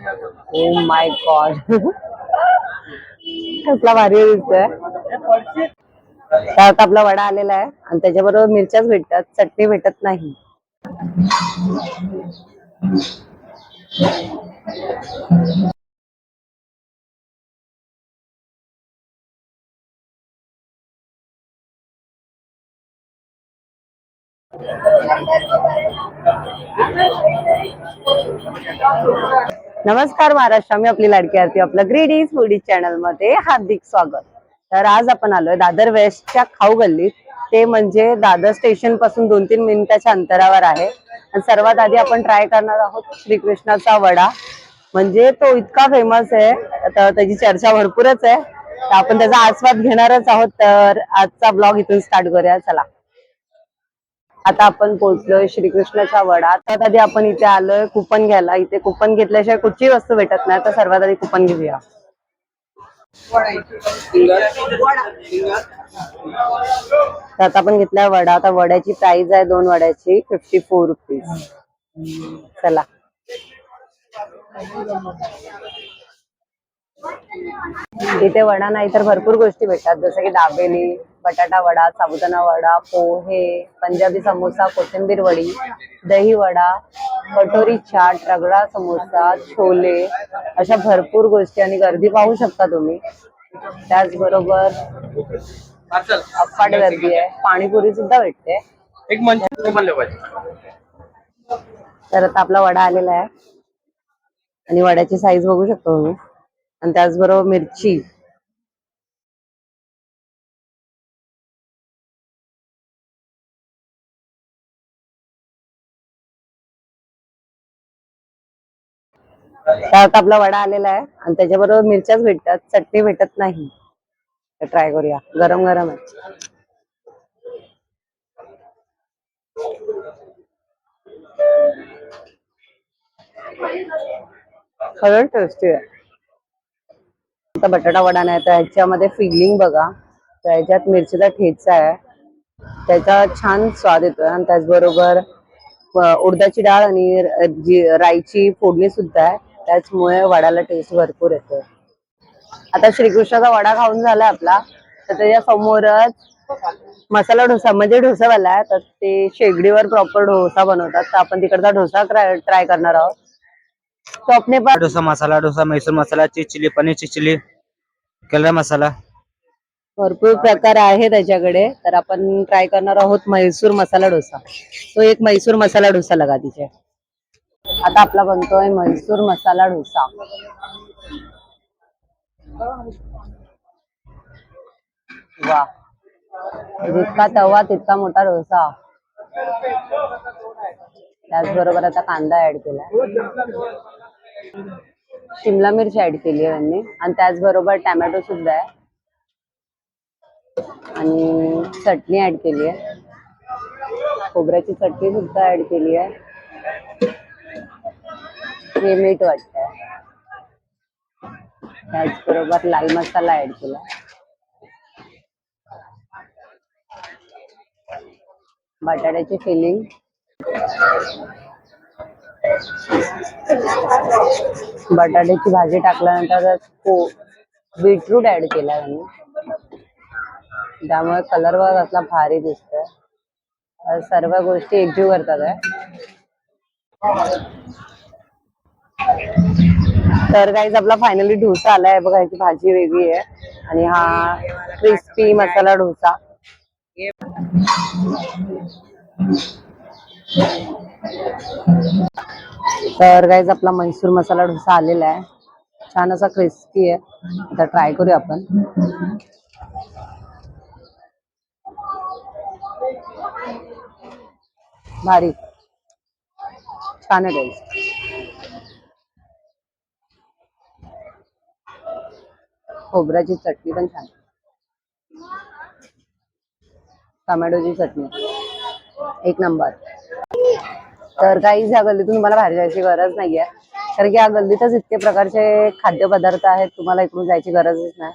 Oh my God. कसला भारी दिसतोय. त्यात आपला वडा आलेला आहे आणि त्याच्याबरोबर मिरच्याच भेटतात, चटणी भेटत नाही. नमस्कार महाराष्ट्र, मी आपली लाडकी आरती, आपलं ग्रीडीज फूडीज चॅनल मध्ये हार्दिक स्वागत. तर आज आपण आलोय दादर वेस्टच्या खाऊ गल्लीत. ते म्हणजे दादर स्टेशन पासून 2-3 मिनिटाच्या अंतरावर आहे. आणि सर्वात आधी आपण ट्राय करणार आहोत श्रीकृष्णाचा वडा. म्हणजे तो इतका फेमस आहे, तर त्याची चर्चा भरपूरच आहे. तर आपण त्याचा आस्वाद घेणारच आहोत. तर आजचा ब्लॉग इथून स्टार्ट करूया, चला. आता आपण पोहोचलोय श्रीकृष्णाचा वडा. तर आधी आपण इथे आलोय कुपन घ्यायला. इथे कुपन घेतल्याशिवाय कुठची वस्तू भेटत नाही, तर सर्वात आधी कुपन घेऊया. तर आता आपण घेतलाय वडा. आता वड्याची प्राइस आहे 2 वड्याची 54 रुपीज. चला. इथे वडा नाही तर भरपूर गोष्टी भेटतात, जसं की दाबेली, बटाटा वडा, साबुदाणा वडा, पोहे, पंजाबी समोसा, कोथिंबीर वडी, दही वडा, कटोरी चाट, रगडा समोसा, छोले, अशा भरपूर गोष्टी. आणि गर्दी पाहू शकता तुम्ही. त्याचबरोबर अफाट गर्दी आहे. पाणीपुरी सुद्धा भेटते. तर आता आपला वडा आलेला आहे आणि वड्याची साईज बघू शकतो तुम्ही. आणि त्याचबरोबर मिरची, त्यात आपला वडा आलेला आहे आणि त्याच्याबरोबर मिरच्याच भेटतात, चटणी भेटत नाही. तर ट्राय करूया, गरम गरम आहे. खरंच टेस्टी आहे. आता बटाटा वडा नाही तर ह्याच्यामध्ये फिलिंग बघा. तर ह्याच्यात मिरचीचा ठेचा आहे, त्याचा छान स्वाद येतोय. आणि त्याचबरोबर उडदाची डाळ आणि राईची फोडणी सुद्धा आहे, त्याचमुळे वड्याला टेस्ट भरपूर येतोय. आता श्रीकृष्णाचा वडा खाऊन झाला आपला, तर त्याच्या समोरच मसाला डोसा म्हणजे डोसावाला आहे. तर ते शेगडीवर प्रॉपर डोसा बनवतात, तर आपण तिकडचा डोसा ट्राय करणार आहोत. तो अपने पास dosa, masala dosa, Mysore masala, cheese chilli, paneer cheese chilli, Kerala masala, भरपूर प्रकार आहे त्याच्याकडे. तर आपण ट्राय करणार आहोत म्हैसूर मसाला डोसा. तो एक म्हैसूर मसाला डोसा लगा तिचे. आता आपला बनतोय म्हैसूर मसाला डोसा. वा, जितका तवा तितका मोठा डोसा. त्याचबरोबर आता कांदा ऍड केला, शिमला मिरची ऍड केली आहे त्यांनी, आणि त्याचबरोबर टॅमॅटो सुद्धा आहे, आणि चटणी ऍड केली आहे, खोबऱ्याची चटणी सुद्धा ऍड केली आहे. हे मीठ वाटतंय. त्याचबरोबर लाल मसाला ऍड केला, बटाट्याची फिलिंग, बटाट्याची भाजी टाकल्यानंतर बीटरूट ऍड केला त्यांनी, त्यामुळे कलर वर असला भारी दिसतोय. सर्व गोष्टी एकजीव करतात आहे. तर गाईज आपला फायनली डोसा आलाय बघा. ह्याची भाजी वेगळी आहे आणि हा क्रिस्पी मसाला डोसा. तर गाईज आपला म्हैसूर मसाला डोसा आलेला आहे, छान असा क्रिस्पी आहे. आता ट्राय करूया आपण. भारी, छान आहे टेस्ट. खोबऱ्याची चटणी पण छान, टोमॅटोची चटणी एक नंबर. तर काही ह्या गल्लीतून तुम्हाला बाहेर जायची गरज नाहीये, कारण की या गल्लीतच इतके प्रकारचे खाद्यपदार्थ आहेत, तुम्हाला इकडून जायची गरजच नाही.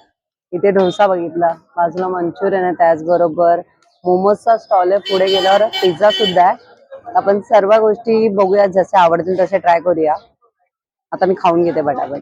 इथे डोसा बघितला, बाजूला मंचुरियन आहे, त्याचबरोबर मोमोजचा स्टॉल आहे, पुढे गेल्यावर पिझ्झा सुद्धा आहे. आपण सर्व गोष्टी बघूया, जसे आवडतील तसे ट्राय करूया. आता मी खाऊन घेते बटाबट.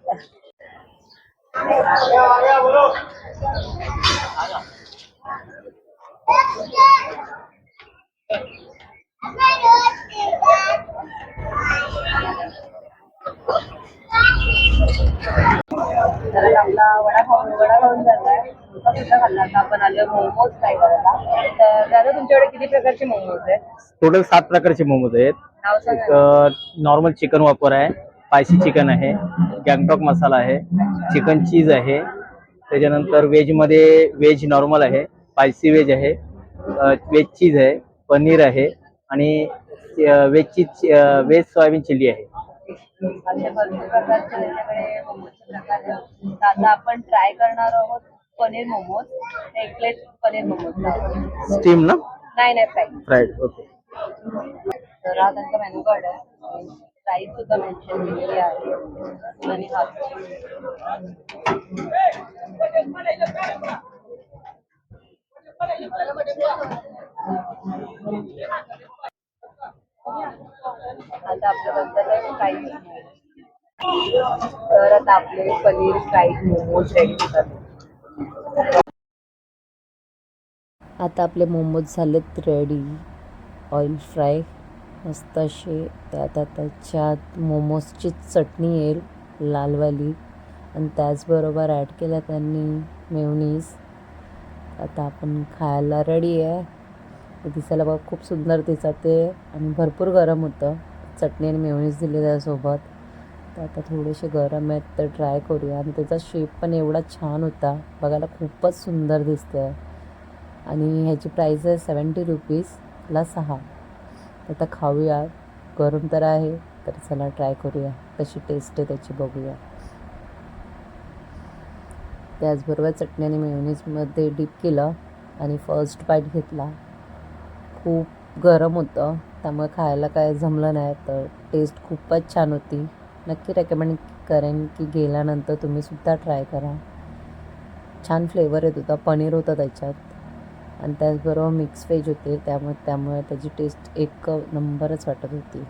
तर आपला वडा खाऊन झालाय. सुद्धा खाल्ला. आता आपण आलो मोमोज ट्राय करायला. तर दादा तुमच्याकडे किती प्रकारचे मोमोज आहेत? टोटल 7 प्रकारचे मोमोज आहेत. नाव सांगा. नॉर्मल चिकन वापर आहे, स्पायसी चिकन आहे, गँगटॉक मसाला आहे, चिकन चीज आहे, त्याच्यानंतर व्हेजमध्ये व्हेज नॉर्मल आहे, स्पायसी व्हेज आहे, व्हेज चीज आहे, पनीर आहे आणि व्हेज सोयाबीन चिल्ली आहे. असे भरपूर प्रकारचे त्यांच्याकडे मोमोजचे प्रकार आहेत. तर आता आपण ट्राय करणार आहोत पनीर मोमोज. एक प्लेट पनीर मोमोज. स्टीम ना? नाही फ्राय. फ्राईड. ओके. तर हा त्यांचा मेनू कार्ड आहे. प्राइस सुद्धा मेन्शन केलेली आहे. आणि हा आता आपल्याबद्दल फ्राईड. तर आता आपले पनीर फ्राईड मोमोज रेडी होतात. आता आपले मोमोज झालेत रेडी. ऑइल फ्राय मस्त असे. त्यात त्याच्यात मोमोजची चटणी येईल लालवाली आणि त्याचबरोबर ॲड केला त्यांनी मेयोनीज. आता आपण खायला रेडी आहे. ते दिसायला बघ खूप सुंदर दिसते आणि भरपूर गरम होतं. चटणी आणि मेयोनीज दिली त्यासोबत. तर आता थोडेसे गरम आहेत तर ट्राय करूया. आणि त्याचा शेप पण एवढा छान होता, बघायला खूपच सुंदर दिसतं आहे. आणि ह्याची प्राईस आहे 70 रुपीजला 6. आता खाऊया. गरम तर आहे तर चला ट्राय करूया कशी टेस्ट आहे त्याची बघूया. त्याचबरोबर चटणी आणि मेयोनीजमध्ये डीप केलं आणि फर्स्ट बाईट घेतला. खूप गरम होतं त्यामुळे खायला काय जमलं नाही. तर टेस्ट खूपच छान होती. नक्की रेकमेंड करेन की गेल्यानंतर तुम्हीसुद्धा ट्राय करा. छान फ्लेवर येत होता. पनीर होतं त्याच्यात आणि त्याचबरोबर मिक्स व्हेज होते त्यामुळे त्याची टेस्ट एक नंबरच वाटत होती.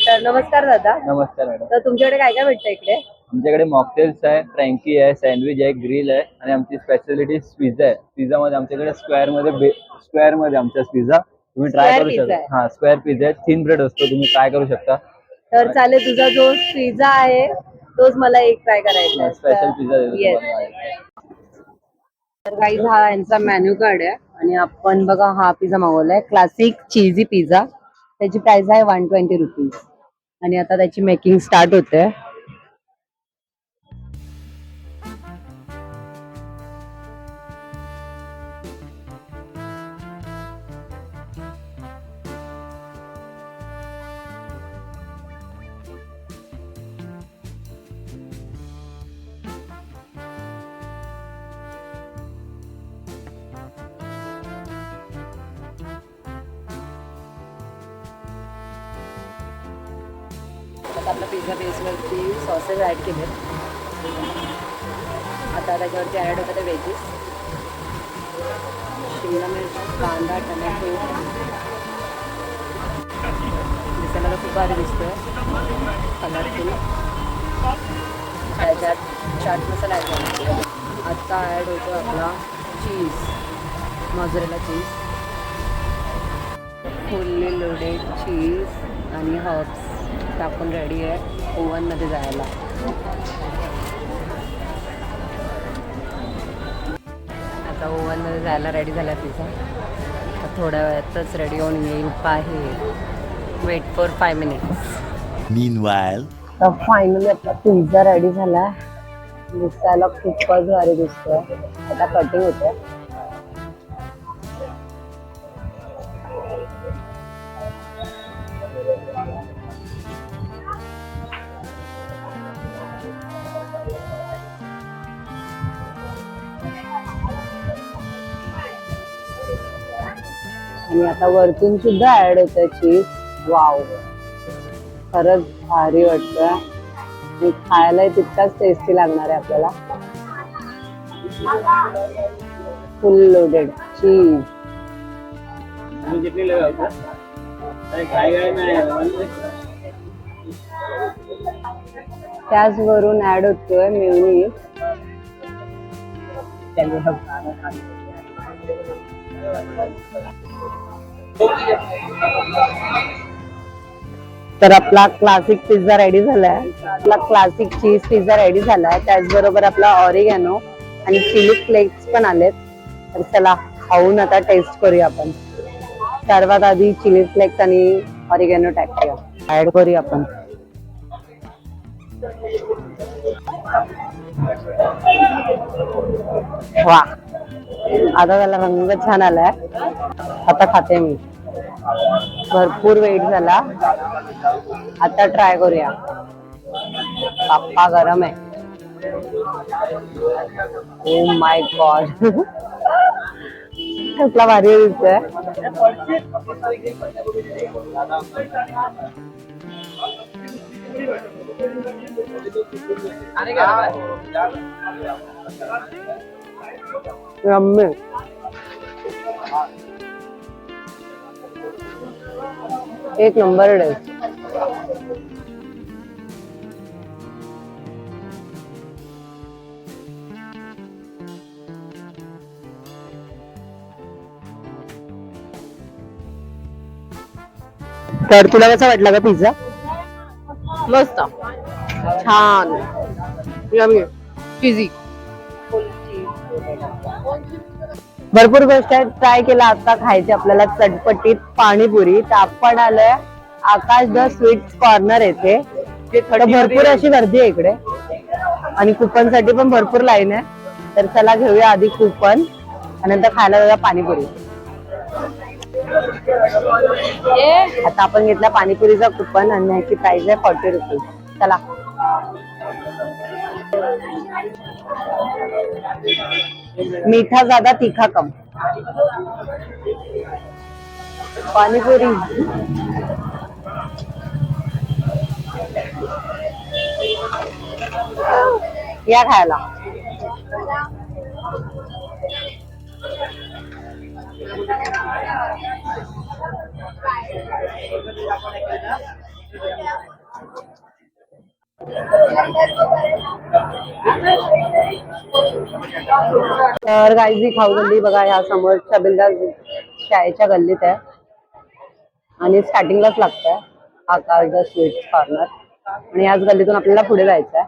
तर नमस्कार दादा. नमस्कार मॅडम. तर तुमच्याकडे काय काय भेटतं इकडे? आमच्याकडे मॉकटेल्स आहे, फ्रँकी आहे, सँडविच आहे, ग्रिल आहे आणि आमची स्पेशालिटी पिझ्झा आहे. पिझ्झामध्ये आमच्याकडे स्क्वेअरमध्ये आमचा पिझ्झा तुम्ही ट्राय Square करू pizza शकता. आहे. हा स्क्वेअर पिझ्झा आहे, थिन ब्रेड असतो, तुम्ही ट्राय करू शकता. तर चालेल. तुझा जो पिझ्झा आहे तोच मला एक ट्राय करायचा आहे. स्पेशल पिझ्झा देतो Yes. तुम्हाला. तर गाईज हा यांचा मेन्यू कार्ड आहे आणि आपण बघा हा पिझ्झा मागवलाय, क्लासिक चीजी पिझ्झा. त्याची प्राइस आहे 120 रुपीज. आणि आता त्याची मेकिंग स्टार्ट होते. आता आपल्या पिझ्झा बेसवरती सॉसेस ॲड केले. आता त्याच्यावरती ॲड होतं ते व्हेजीस, शिमला मिरची, कांदा, टमॅटो. दिसायला खूप भारी दिसतोय, कलरफुल. त्याच्यात चाट मसाला ॲड केला. आता ॲड होतो आपला चीज, मोझरेला चीज, फुल्ली लोडेड चीज आणि हर्ब्स टाकून रेडी आहे ओव्हनमध्ये जायला. आता ओव्हनमध्ये जायला रेडी झाला पिझ्झा. आता थोड्या वेळातच रेडी होऊन येईल पाहिजे. Wait for 5 minutes. Meanwhile, तर फायनली आपला पिझ्झा रेडी झाला. दिसायला खूपच भारी दिसतोय. आता कटिंग होते. आणि आता वरतून सुद्धा ऍड होतं चीज. वाव, खरंच भारी वाटतं आणि खायला तितकाच टेस्टी लागणार आहे आपल्याला. फुल लोडेड चीज त्याचवरून ऍड होतोय मेयोनीज. तर आपला क्लासिक पिझ्झा रेडी झालाय. आपला क्लासिक चीज पिझ्झा रेडी झालाय. त्याचबरोबर आपला ऑरिगॅनो आणि चिली फ्लेक्स पण आलेत. तर चला खाऊन आता टेस्ट करूया आपण. सर्वात आधी चिली फ्लेक्स आणि ऑरिगॅनो टाकूया, ऍड करूया आपण. वा, आता त्याला रंग छान आलाय. आता खाते मी. भरपूर वेट झाला, आता ट्राय करूया. बाप्पा गरम आहे. ओ माय गॉड, कसला भारी दिसतोय. रम्य. एक नंबर टेस्ट. तर तुला कसा वाटला का पिझ्झा? मस्त, छान, यम्मी, चीजी. भरपूर गोष्ट ट्राय केला. आता खायची आपल्याला चटपटीत पाणीपुरी. तर आपण आलोय आकाश द स्वीट्स कॉर्नर येथे. तर भरपूर अशी गर्दी आहे इकडे आणि कुपन साठी पण भरपूर लाईन आहे. तर चला घेऊया आधी कुपन आणि नंतर खायला जाऊया पाणीपुरी. आता आपण घेतला पाणीपुरीचा कुपन आणि ह्याची प्राइस आहे 40 रुपीज. चला मीठा ज्यादा तीखा कम. पाणीपुरी या खायला. तर गाईजी खाऊ गल्ली बघा, ह्या समोर छबिलदार शाळेच्या गल्लीत आहे आणि स्टार्टिंगलाच लागतंय आकाश द स्वीट्स कॉर्नर. आणि याच गल्लीतून आपल्याला पुढे जायचं आहे.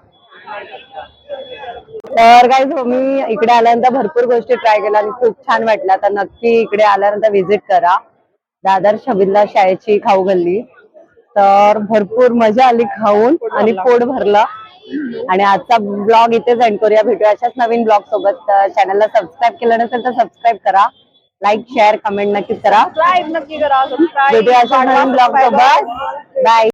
तर गाईज मी इकडे आल्यानंतर भरपूर गोष्टी ट्राय केल्या आणि खूप छान वाटल्या. तर नक्की इकडे आल्यानंतर व्हिजिट करा दादर छबिलदार शाळेची खाऊ गल्ली. तर भरपूर मजा आली खाऊन आणि पोट भरलं. आणि आजचा ब्लॉग इथेच एंड करूया. भेटूया अशाच नवीन ब्लॉग सोबत. चॅनलला सबस्क्राईब केलं नसेल तर सबस्क्राईब करा, लाईक शेअर कमेंट नक्कीच करा. नक्की करा. भेटूया अशाच नवीन ब्लॉग सोबत. बाय.